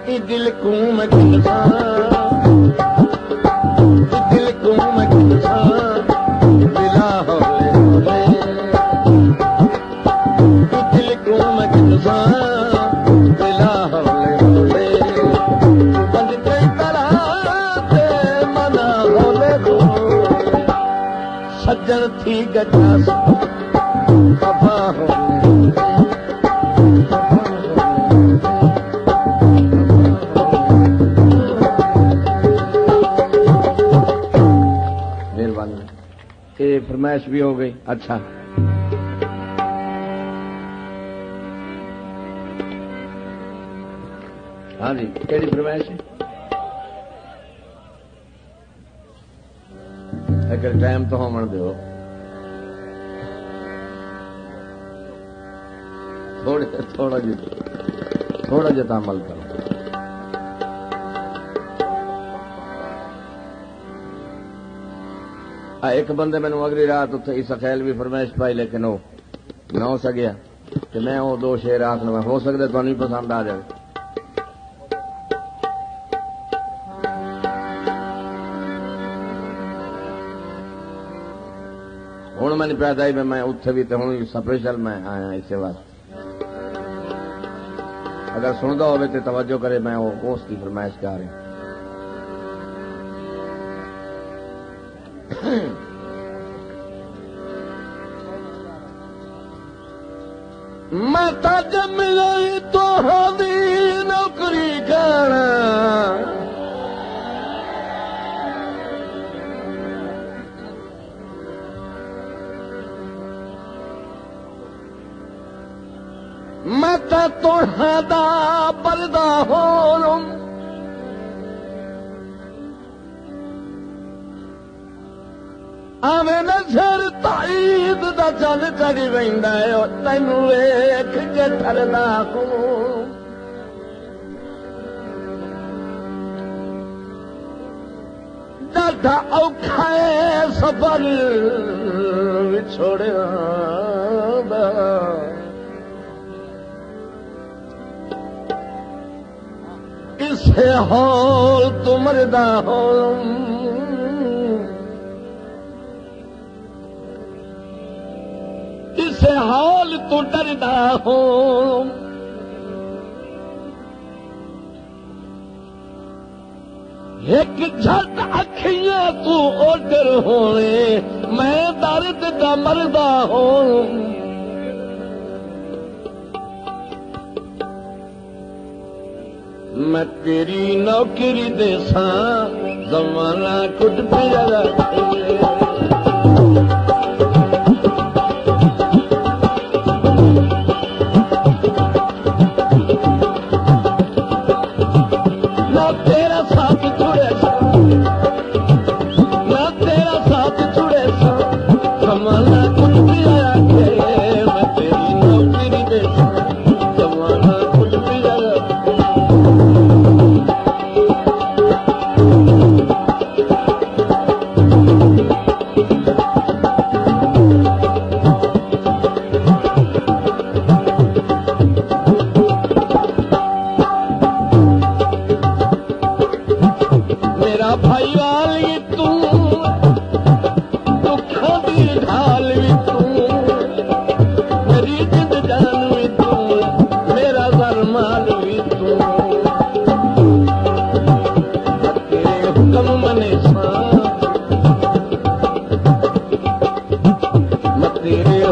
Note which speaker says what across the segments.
Speaker 1: दिल को मैं किनसा दिल को मैं किनसा मिला होले होले दिल को मैं किनसा मिला होले होले बंद कई तरह से मना होले होले सज्जन थी गजा खफा होले ये फरमाइश भी हो गई। अच्छा हाँ जी केड़ी फरमाइश है? अगर टाइम तो होमन दो थोड़ा जिता अमल करो। एक बंदे मैंने अगली रात उत्थे इस ख्याल भी फरमाइश पाई लेकिन वो ना हो सकिया कि मैं वो दो शेर आखना हो सकता तुहानू भी पसंद आ जाए। हुण मैंने पैदा ही मैं उत्थे भी तो हुण स्पेशल मैं आया इस वास्ते अगर सुनता हो तो तवज्जो करे मैं वो उसकी फरमाइश कर रही। मैं तज मिले तो हादी नौकरी करना मैं तुहादा बरदा होलूं आवे नजर ताईद दा चल चढ़ी वेंदा है तैनू वेख के ठरदा हूं ॾाढा औखा है सफर विछोड़िया दा इसे हौल तू मरदा होलूं इसे हाल तू डरदा हो एक झट अखियां तू ओडर होने मैं दर्द का मरदा हो मैं तेरी नौकरी देसा जमाना कुट पिया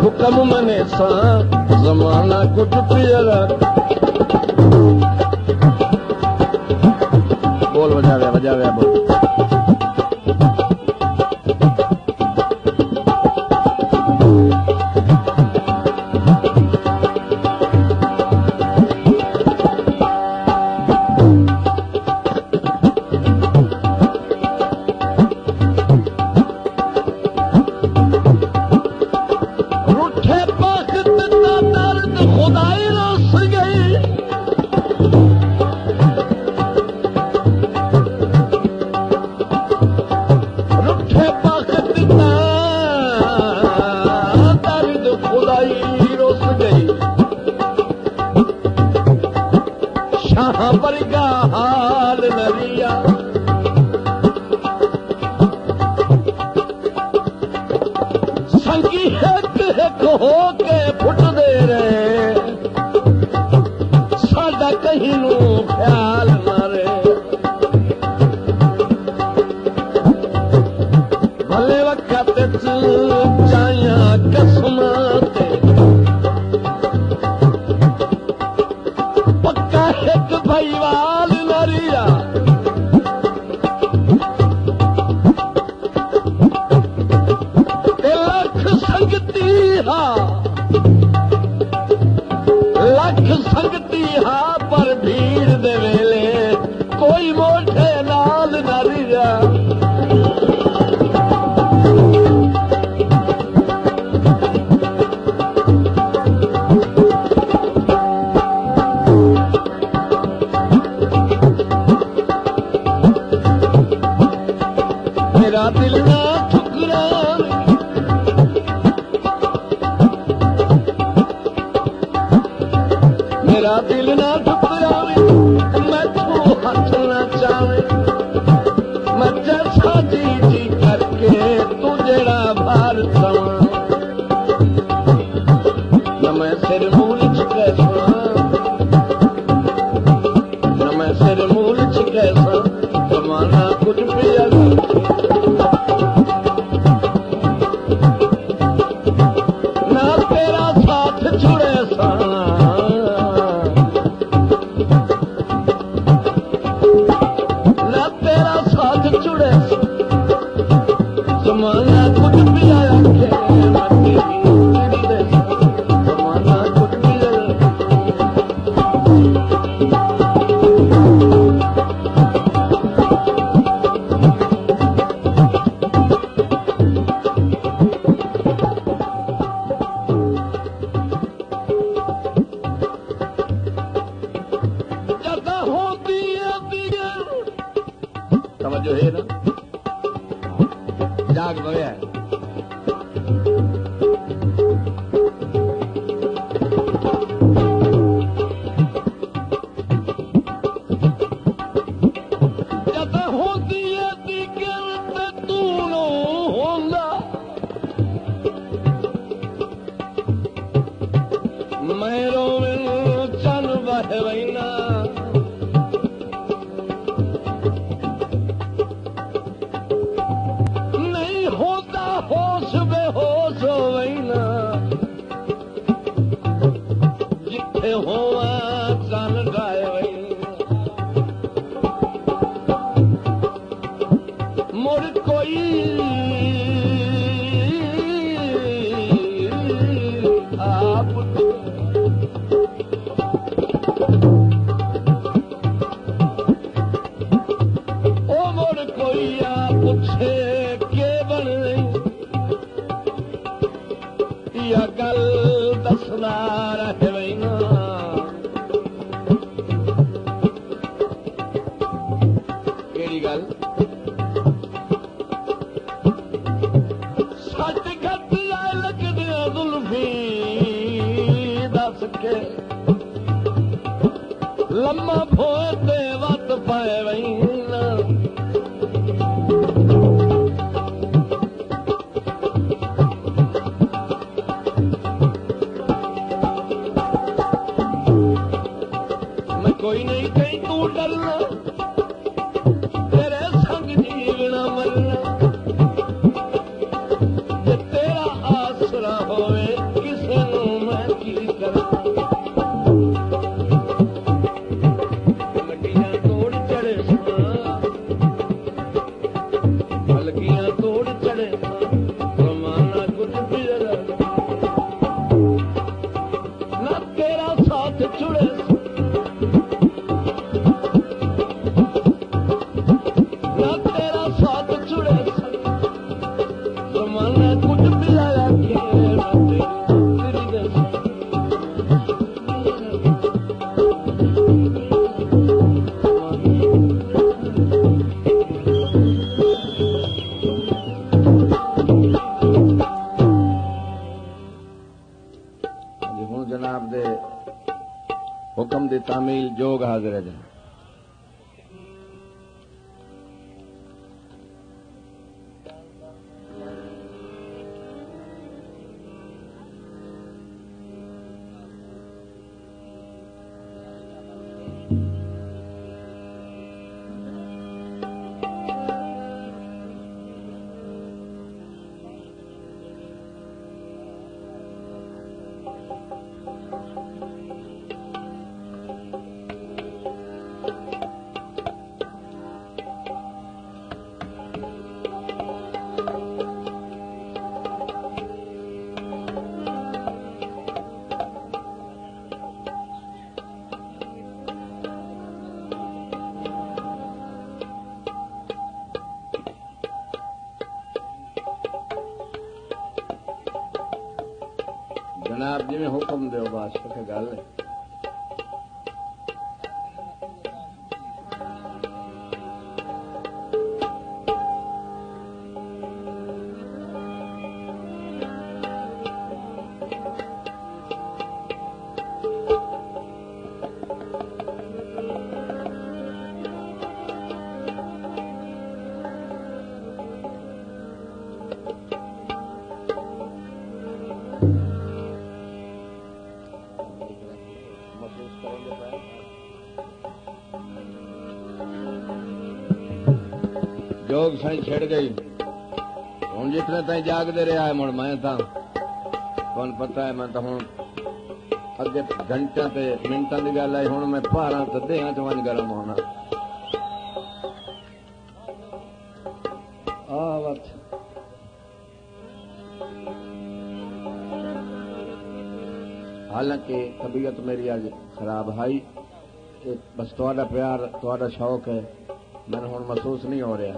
Speaker 1: हुक्म मने सा जमाना कुछ पियरा बोल बजावे बोल शाह वर्गा हाल नरिया संगी एक एक हो के फुटदे रहे साडा कहीं नू ख्याल न रहे भले वक्त चाया कसम पक्का एक भाईवाल नरिया लख संगती हा पर भीड़ दे वेले कोई मोटे नाल नरिया मेरा दिल ना ठुकरावे मेरा दिल ना ठुकरावे मैं तू हथ ना चावे मैं जैसा जी जी करके तू जेड़ा भार सवा न मैं सिर मूल कैसा न मैं सिर मूल कैसा जमाना कुछ भी अलग ना तेरा साथ छुड़े सा ना तेरा साथ छुड़े जमाना कुछ भी आया जमाना कुछ भी जो है ना जाग गया जब होती है दिगल पे तू नो होंदा मैं रोवे चन बह वैना होश बेहोश हो वैना जिथे होवा चन गाए वैना मुड़ कोई आप ओ मुड़ कोई आ पूछे के बन या गल दसदा रहे वैना केड़ी गल सट घट लाए लगदे जुल्फी दस के लम्मा भोए ते वत पाए वैना कोई नहीं कहीं तू डरना तेरे संग जीवना मरना जे तेरा आसरा होवे किसे नू मैं की करना लगियां तोड़ चढ़े लगियां तोड़ चढ़े जमाना कुछ भी ना तेरा साथ छुड़े जोग हाजिर है। जनाब जिवें हुक्म दो बादशाह की गल है। जोग साई छिड़ गई हूं जितने ताई जागते रहा है मुड़ मैं तुम पता है मैं तो हूं अगे घंटा ते मिनटा की गल आई हूं मैं भारा तो देहां च वंज गर्म होना हालांकि तबीयत मेरी आज खराब है बस थोड़ा प्यार थोड़ा शौक है मैंने हुण महसूस नहीं हो रहा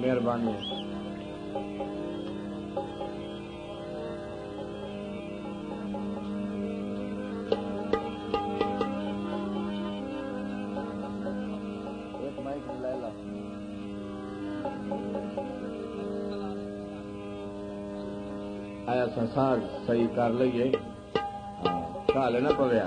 Speaker 1: मेहरबानी एक माइक ले ला आया संसार सही कर लीए काले ना पवे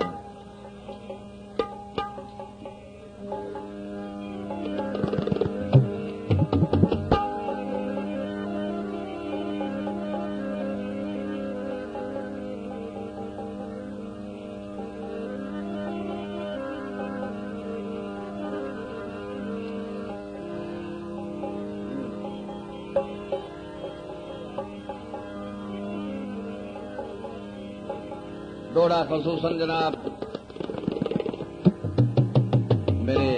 Speaker 1: दौड़ा खसूसन जनाब मेरे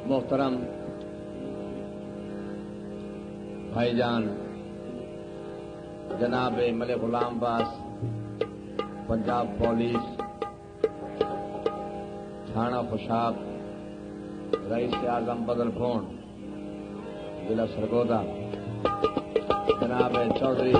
Speaker 1: मोहतरम भाईजान जनाब मलिक गुलाम बास पंजाब पुलिस थाना खुशाब रईस आजम बदल फोन जिला सरगोदा जनाब चौधरी